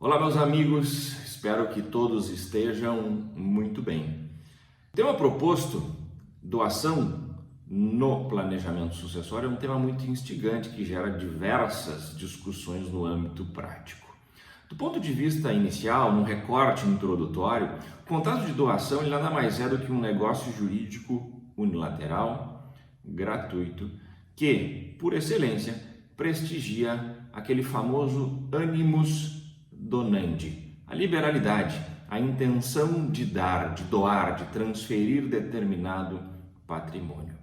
Olá, meus amigos, espero que todos estejam muito bem. O tema proposto, doação no planejamento sucessório, é um tema muito instigante que gera diversas discussões no âmbito prático. Do ponto de vista inicial, num recorte introdutório, o contrato de doação ele nada mais é do que um negócio jurídico unilateral, gratuito, que, por excelência, prestigia aquele famoso animus donandi, a liberalidade, a intenção de dar, de doar, de transferir determinado patrimônio.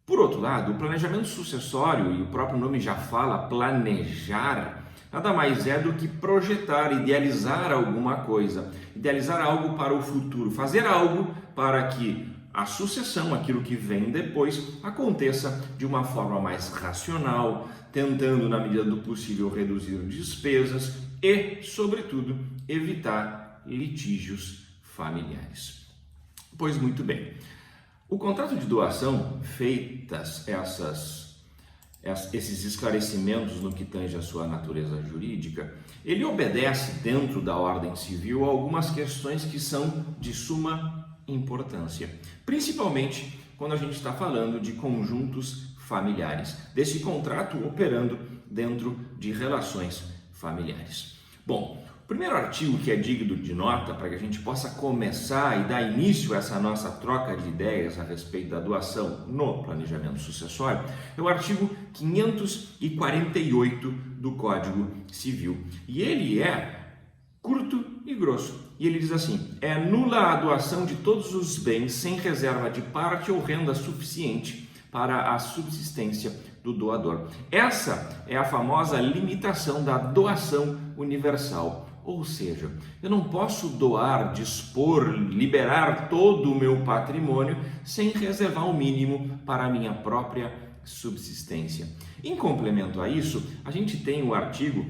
Por outro lado, o planejamento sucessório, e o próprio nome já fala, planejar, nada mais é do que projetar, idealizar alguma coisa, idealizar algo para o futuro, fazer algo para que a sucessão, aquilo que vem depois, aconteça de uma forma mais racional, tentando, na medida do possível, reduzir despesas e, sobretudo, evitar litígios familiares. Pois muito bem, o contrato de doação, feitas esses esclarecimentos no que tange a sua natureza jurídica, ele obedece, dentro da ordem civil, a algumas questões que são de suma importância, principalmente quando a gente está falando de conjuntos familiares, desse contrato operando dentro de relações familiares. Bom, o primeiro artigo que é digno de nota para que a gente possa começar e dar início a essa nossa troca de ideias a respeito da doação no planejamento sucessório é o artigo 548 do Código Civil. E ele é curto e grosso. E ele diz assim: é nula a doação de todos os bens sem reserva de parte ou renda suficiente para a subsistência do doador. Essa é a famosa limitação da doação universal. Ou seja, eu não posso doar, dispor, liberar todo o meu patrimônio sem reservar o mínimo para a minha própria subsistência. Em complemento a isso, a gente tem o artigo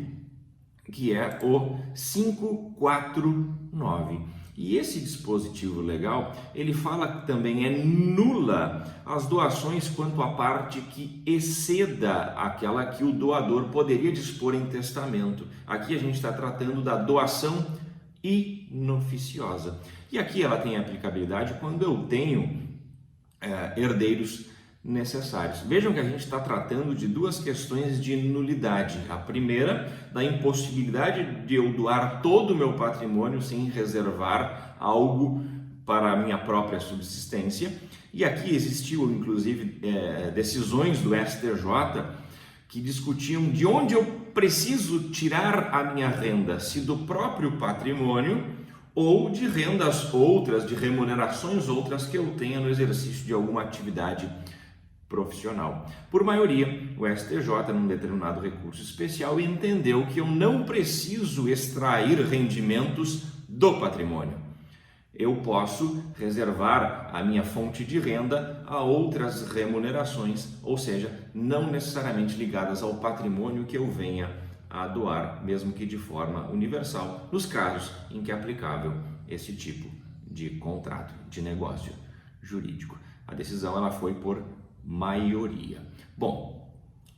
que é o 549. E esse dispositivo legal, ele fala que também é nula as doações quanto à parte que exceda aquela que o doador poderia dispor em testamento. Aqui a gente está tratando da doação inoficiosa. E aqui ela tem aplicabilidade quando eu tenho herdeiros necessários. Vejam que a gente está tratando de duas questões de nulidade. A primeira, da impossibilidade de eu doar todo o meu patrimônio sem reservar algo para a minha própria subsistência. E aqui existiu, inclusive, decisões do STJ que discutiam de onde eu preciso tirar a minha renda, se do próprio patrimônio ou de rendas outras, de remunerações outras que eu tenha no exercício de alguma atividade profissional. Por maioria, o STJ, num determinado recurso especial, entendeu que eu não preciso extrair rendimentos do patrimônio. Eu posso reservar a minha fonte de renda a outras remunerações, ou seja, não necessariamente ligadas ao patrimônio que eu venha a doar, mesmo que de forma universal, nos casos em que é aplicável esse tipo de contrato, de negócio jurídico. A decisão ela foi por maioria. Bom,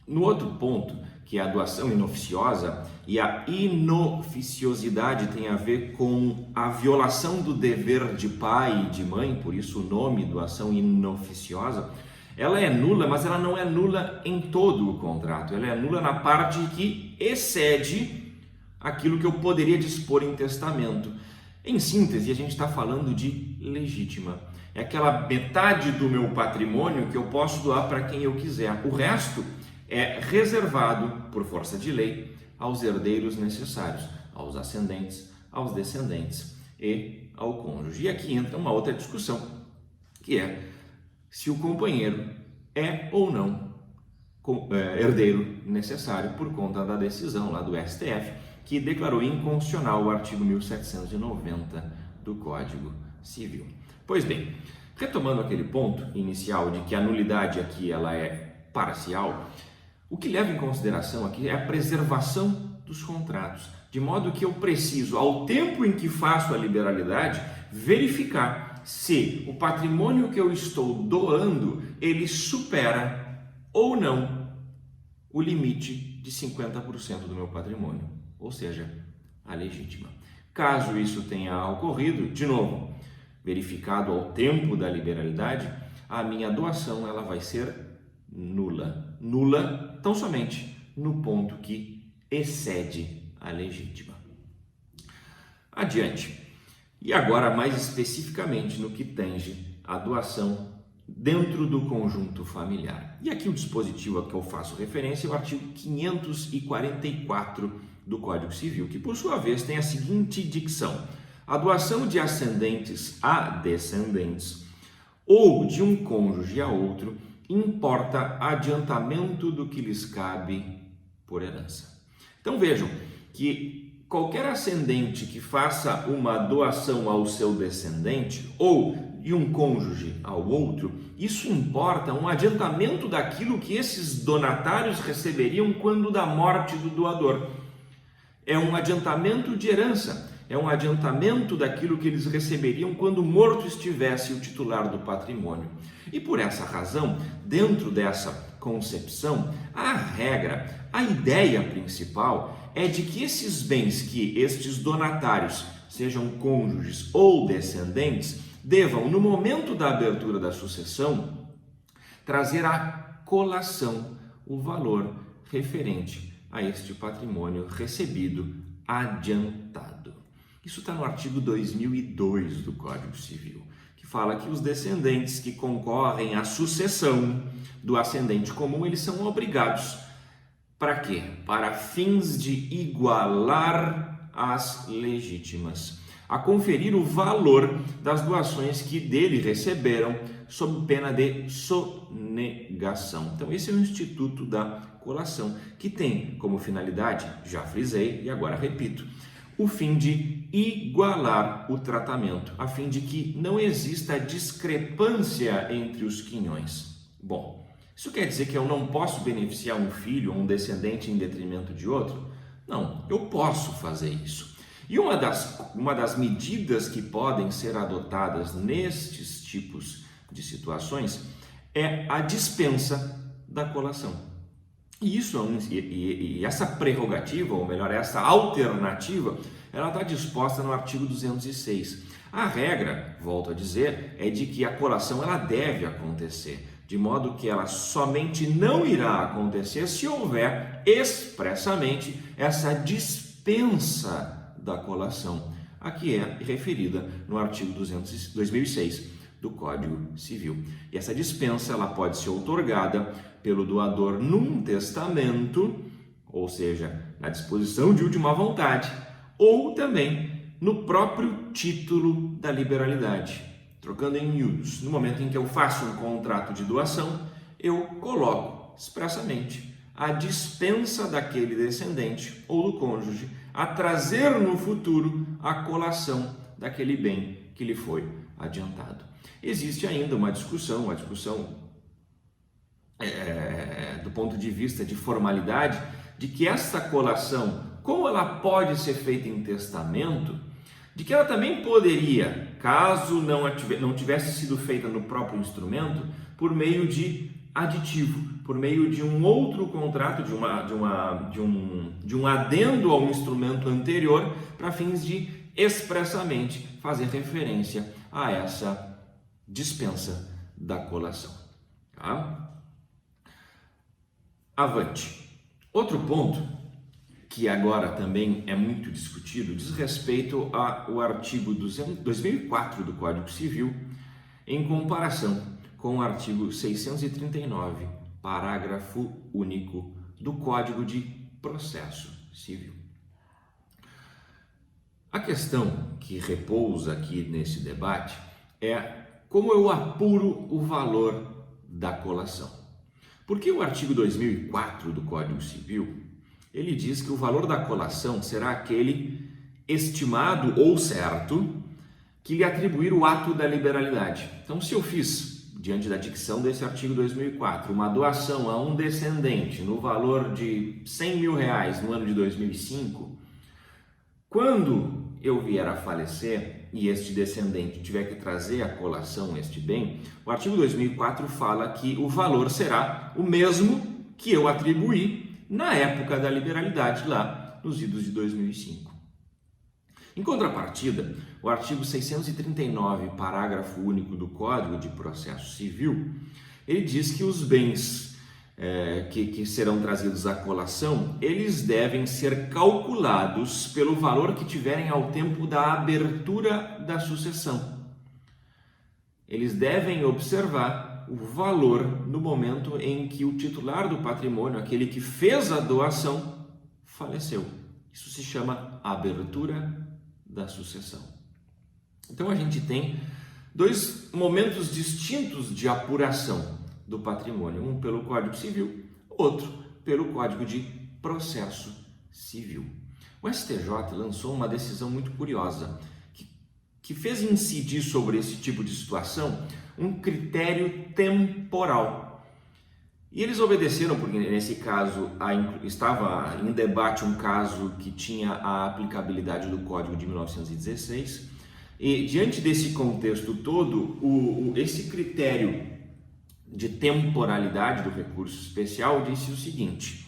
no outro ponto, que é a doação inoficiosa, e a inoficiosidade tem a ver com a violação do dever de pai e de mãe, por isso o nome doação inoficiosa, ela é nula, mas ela não é nula em todo o contrato, ela é nula na parte que excede aquilo que eu poderia dispor em testamento. Em síntese, a gente está falando de legítima. É aquela metade do meu patrimônio que eu posso doar para quem eu quiser. O resto é reservado, por força de lei, aos herdeiros necessários, aos ascendentes, aos descendentes e ao cônjuge. E aqui entra uma outra discussão, que é se o companheiro é ou não herdeiro necessário por conta da decisão lá do STF, que declarou inconstitucional o artigo 1790 do Código Civil. Pois bem, retomando aquele ponto inicial de que a nulidade aqui ela é parcial, o que leva em consideração aqui é a preservação dos contratos, de modo que eu preciso, ao tempo em que faço a liberalidade, verificar se o patrimônio que eu estou doando, ele supera ou não o limite de 50% do meu patrimônio. Ou seja, a legítima. Caso isso tenha ocorrido, de novo, verificado ao tempo da liberalidade, a minha doação ela vai ser nula. Nula tão somente no ponto que excede a legítima. Adiante. E agora, mais especificamente no que tange a doação dentro do conjunto familiar. E aqui o dispositivo a que eu faço referência é o artigo 544 do Código Civil, que por sua vez tem a seguinte dicção: a doação de ascendentes a descendentes ou de um cônjuge a outro importa adiantamento do que lhes cabe por herança. Então vejam que qualquer ascendente que faça uma doação ao seu descendente ou de um cônjuge ao outro, isso importa um adiantamento daquilo que esses donatários receberiam quando da morte do doador. É um adiantamento de herança, é um adiantamento daquilo que eles receberiam quando morto estivesse o titular do patrimônio. E por essa razão, dentro dessa concepção, a regra, a ideia principal é de que esses bens que estes donatários, sejam cônjuges ou descendentes, devam, no momento da abertura da sucessão, trazer à colação o valor referente a este patrimônio recebido adiantado. Isso está no artigo 2002 do Código Civil, que fala que os descendentes que concorrem à sucessão do ascendente comum, eles são obrigados para quê? Para fins de igualar as legítimas, a conferir o valor das doações que dele receberam sob pena de sonegação. Então esse é o instituto da colação, que tem como finalidade, já frisei e agora repito, o fim de igualar o tratamento, a fim de que não exista discrepância entre os quinhões. Bom, isso quer dizer que eu não posso beneficiar um filho ou um descendente em detrimento de outro? Não, eu posso fazer isso. E uma das medidas que podem ser adotadas nestes tipos de situações é a dispensa da colação. E essa prerrogativa, ou melhor, essa alternativa, ela está disposta no artigo 206. A regra, volto a dizer, é de que a colação ela deve acontecer, de modo que ela somente não irá acontecer se houver expressamente essa dispensa da colação, a que é referida no artigo 2006 do Código Civil. E essa dispensa ela pode ser outorgada pelo doador num testamento, ou seja, na disposição de última vontade, ou também no próprio título da liberalidade. Trocando em miúdos, no momento em que eu faço um contrato de doação, eu coloco expressamente a dispensa daquele descendente ou do cônjuge a trazer no futuro a colação daquele bem que lhe foi adiantado. Existe ainda uma discussão do ponto de vista de formalidade, de que essa colação, como ela pode ser feita em testamento, de que ela também poderia, caso não tivesse sido feita no próprio instrumento, por meio de aditivo, por meio de um outro contrato, de um adendo ao instrumento anterior, para fins de expressamente fazer referência a essa dispensa da colação. Tá? Avante. Outro ponto que agora também é muito discutido diz respeito ao artigo 2004 do Código Civil, em comparação com o artigo 639, parágrafo único do Código de Processo Civil. A questão que repousa aqui nesse debate é como eu apuro o valor da colação. Porque o artigo 2004 do Código Civil, ele diz que o valor da colação será aquele estimado ou certo que lhe atribuir o ato da liberalidade. Então, se eu fiz, diante da dicção desse artigo 2004, uma doação a um descendente no valor de R$100 mil no ano de 2005, quando eu vier a falecer e este descendente tiver que trazer a colação este bem, o artigo 2004 fala que o valor será o mesmo que eu atribuí na época da liberalidade, lá nos idos de 2005. Em contrapartida, o artigo 639, parágrafo único do Código de Processo Civil, ele diz que os bens que serão trazidos à colação, eles devem ser calculados pelo valor que tiverem ao tempo da abertura da sucessão. Eles devem observar o valor no momento em que o titular do patrimônio, aquele que fez a doação, faleceu. Isso se chama abertura da sucessão. Então a gente tem dois momentos distintos de apuração do patrimônio, um pelo Código Civil, outro pelo Código de Processo Civil. O STJ lançou uma decisão muito curiosa que fez incidir sobre esse tipo de situação um critério temporal. E eles obedeceram, porque nesse caso estava em debate um caso que tinha a aplicabilidade do Código de 1916, e diante desse contexto todo, esse critério de temporalidade do recurso especial disse o seguinte,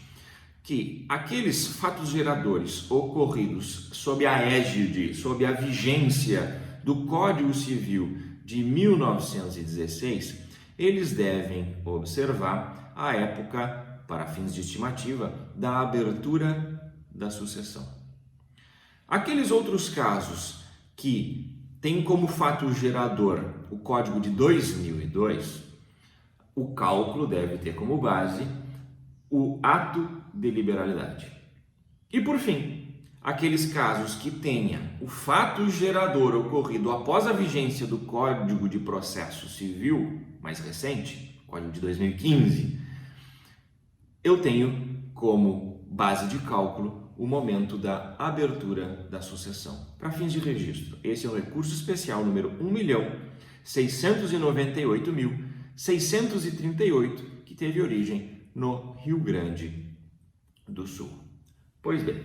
que aqueles fatos geradores ocorridos sob a égide, sob a vigência do Código Civil de 1916, eles devem observar a época, para fins de estimativa, da abertura da sucessão. Aqueles outros casos que têm como fato gerador o Código de 2002, o cálculo deve ter como base o ato de liberalidade. E por fim, aqueles casos que tenha o fato gerador ocorrido após a vigência do Código de Processo Civil, mais recente, Código de 2015, eu tenho como base de cálculo o momento da abertura da sucessão. Para fins de registro, esse é o recurso especial número 1.698.638, que teve origem no Rio Grande do Sul. Pois bem,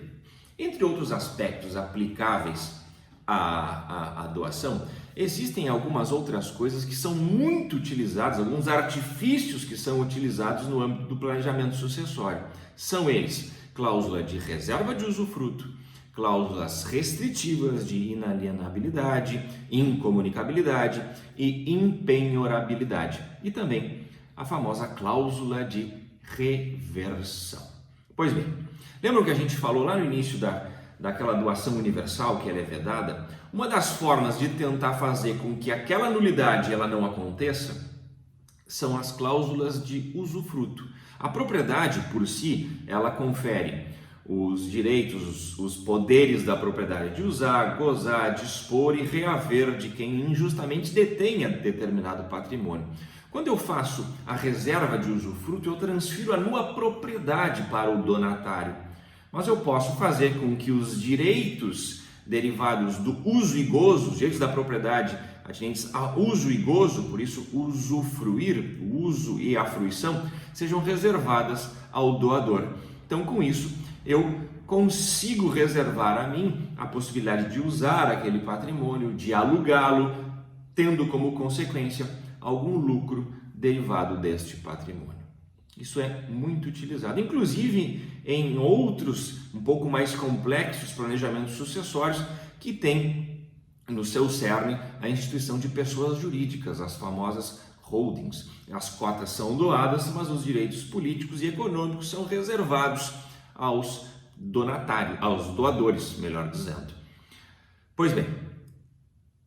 entre outros aspectos aplicáveis à doação, existem algumas outras coisas que são muito utilizadas, alguns artifícios que são utilizados no âmbito do planejamento sucessório. São eles: cláusula de reserva de usufruto, cláusulas restritivas de inalienabilidade, incomunicabilidade e impenhorabilidade, e também a famosa cláusula de reversão. Pois bem, lembram que a gente falou lá no início daquela doação universal que ela é vedada? Uma das formas de tentar fazer com que aquela nulidade ela não aconteça são as cláusulas de usufruto. A propriedade por si, ela confere os direitos, os poderes da propriedade de usar, gozar, dispor e reaver de quem injustamente detenha determinado patrimônio. Quando eu faço a reserva de usufruto, eu transfiro a nua propriedade para o donatário. Mas eu posso fazer com que os direitos derivados do uso e gozo, os direitos da propriedade atinentes a uso e gozo, por isso usufruir, o uso e a fruição, sejam reservadas ao doador. Então, com isso, eu consigo reservar a mim a possibilidade de usar aquele patrimônio, de alugá-lo, tendo como consequência algum lucro derivado deste patrimônio. Isso é muito utilizado, inclusive em outros um pouco mais complexos planejamentos sucessórios que têm no seu cerne a instituição de pessoas jurídicas, as famosas holdings. As cotas são doadas, mas os direitos políticos e econômicos são reservados aos donatários, aos doadores, melhor dizendo. Pois bem,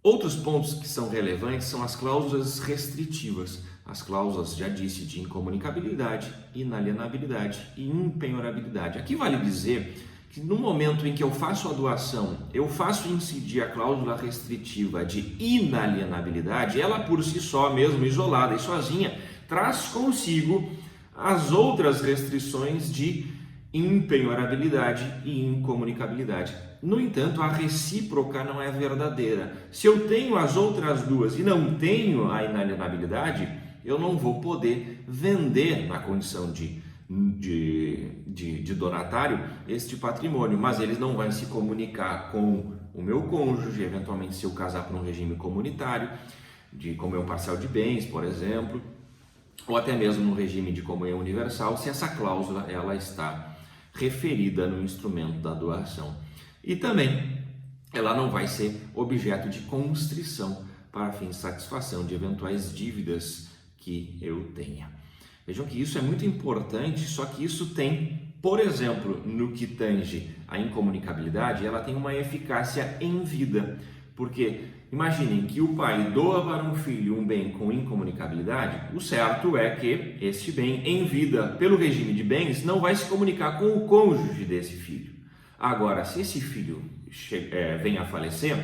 outros pontos que são relevantes são as cláusulas restritivas. As cláusulas, já disse, de incomunicabilidade, inalienabilidade e impenhorabilidade. Aqui vale dizer que no momento em que eu faço a doação, eu faço incidir a cláusula restritiva de inalienabilidade, ela por si só mesmo, isolada e sozinha, traz consigo as outras restrições de impenhorabilidade e incomunicabilidade. No entanto, a recíproca não é verdadeira. Se eu tenho as outras duas e não tenho a inalienabilidade, eu não vou poder vender na condição de donatário este patrimônio, mas eles não vão se comunicar com o meu cônjuge, eventualmente se eu casar por um regime comunitário, de comunhão parcial de bens, por exemplo, ou até mesmo no regime de comunhão universal, se essa cláusula ela está referida no instrumento da doação. E também ela não vai ser objeto de constrição para fins de satisfação de eventuais dívidas que eu tenha. Vejam que isso é muito importante, só que isso tem, por exemplo, no que tange a incomunicabilidade, ela tem uma eficácia em vida, porque imaginem que o pai doa para um filho um bem com incomunicabilidade, o certo é que este bem em vida, pelo regime de bens, não vai se comunicar com o cônjuge desse filho. Agora, se esse filho venha a falecer,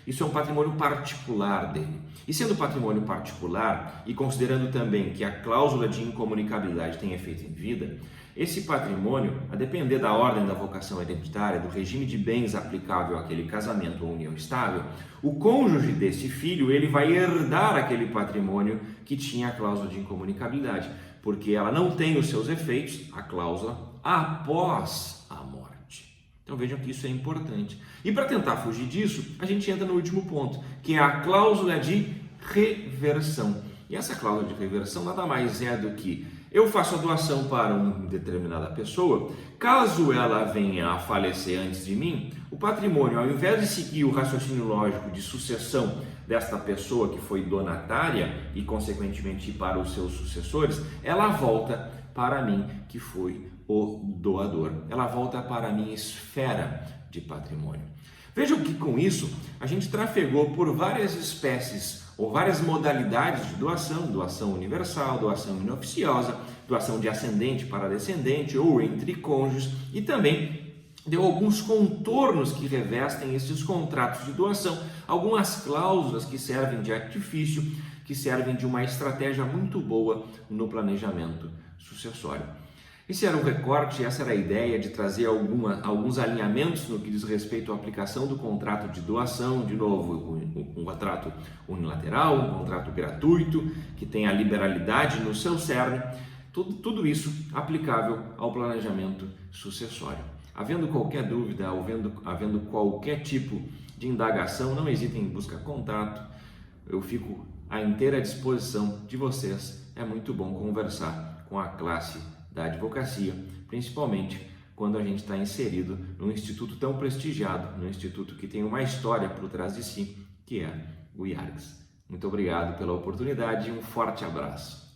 isso é um patrimônio particular dele. E sendo patrimônio particular, e considerando também que a cláusula de incomunicabilidade tem efeito em vida, esse patrimônio, a depender da ordem da vocação hereditária, do regime de bens aplicável àquele casamento ou união estável, o cônjuge desse filho ele vai herdar aquele patrimônio que tinha a cláusula de incomunicabilidade, porque ela não tem os seus efeitos, a cláusula, após a morte. Então vejam que isso é importante. E para tentar fugir disso, a gente entra no último ponto, que é a cláusula de reversão. E essa cláusula de reversão nada mais é do que eu faço a doação para uma determinada pessoa, caso ela venha a falecer antes de mim, o patrimônio, ao invés de seguir o raciocínio lógico de sucessão desta pessoa que foi donatária e consequentemente para os seus sucessores, ela volta para mim que foi o doador. Ela volta para a minha esfera de patrimônio. Vejam que com isso a gente trafegou por várias espécies ou várias modalidades de doação, doação universal, doação inoficiosa, doação de ascendente para descendente ou entre cônjuges, e também deu alguns contornos que revestem esses contratos de doação, algumas cláusulas que servem de artifício, que servem de uma estratégia muito boa no planejamento sucessório. Esse era o recorte, essa era a ideia de trazer alguns alinhamentos no que diz respeito à aplicação do contrato de doação, de novo, um contrato unilateral, um contrato gratuito, que tem a liberalidade no seu cerne, tudo isso aplicável ao planejamento sucessório. Havendo qualquer dúvida, havendo qualquer tipo de indagação, não hesitem em buscar contato, eu fico à inteira disposição de vocês. É muito bom conversar com a classe da advocacia, principalmente quando a gente está inserido num instituto tão prestigiado, num instituto que tem uma história por trás de si, que é o IARGS. Muito obrigado pela oportunidade e um forte abraço.